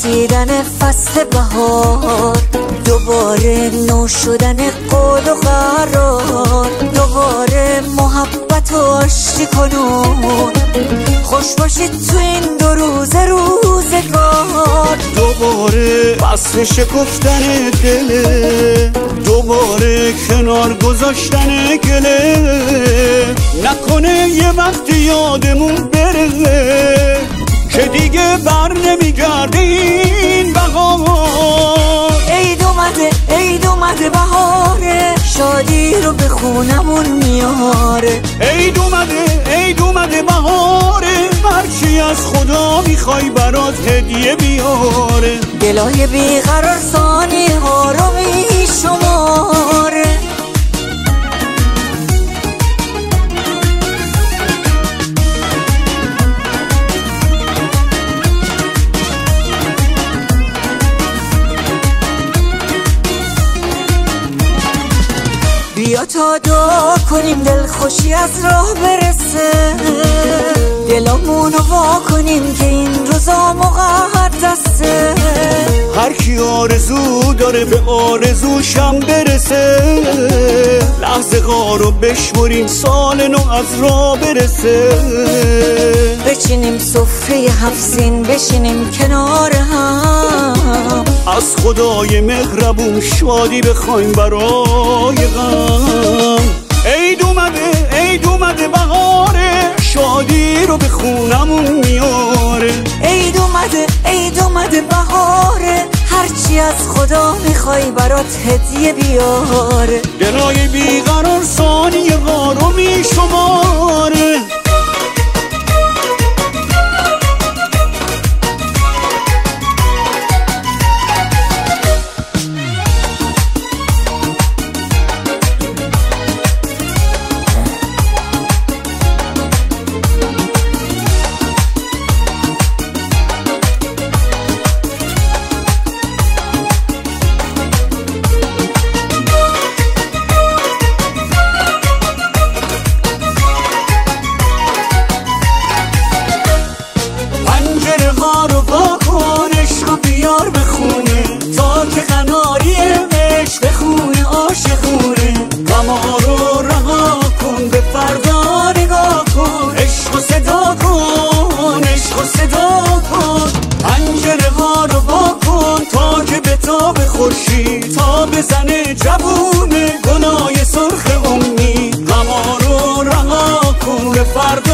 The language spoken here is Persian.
رسیدن فصل بهار، دوباره نو شدن قول و قرار، دوباره محبت و آشتی کنون، خوش باشید تو این 2 روز روزگار. دوباره فصل شکفتن دله، دوباره کنار گذاشتن گله، نکنه یه وقت یادمون بره که دیگه بر نمیگرده این بهار. عید اومده عید اومده بهاره، شادی رو به خونمون میاره. عید اومده عید اومده بهاره، هرچی از خدا میخوای برات هدیه بیاره. دلای بیقرار ثانیه ها رو میشماره. بیا تا دعا کنیم دل خوشی از راه برسه، دلامونو وا کنیم که این روزا مقدسه. هر کی آرزو داره به آرزوشم برسه، لحظه غارو بشمریم سال نو از راه برسه. بچینیم سفره 7 سین بشینیم کنار هم، از خدای مهربون شادی بخوایم برای غم. عید اومده عید اومده بهاره، شادی رو به خونمون میاره. عید اومده عید اومده بهاره، هرچی از خدا میخوای برات هدیه بیاره. دلای بیقرار ثانیه ها رو میشماره. بیار بخونه تا که قناری عشق بخونه عاشقونه. غم‌ها رو رها کن به فردا نگاه کن، عشق و صدا کن عشق و صدا کن. پنجره ها رو وا کن تا که به تاب خورشید تا بزنه جوونه گناه سرخ امید. غم‌ها رو رها کن به فردا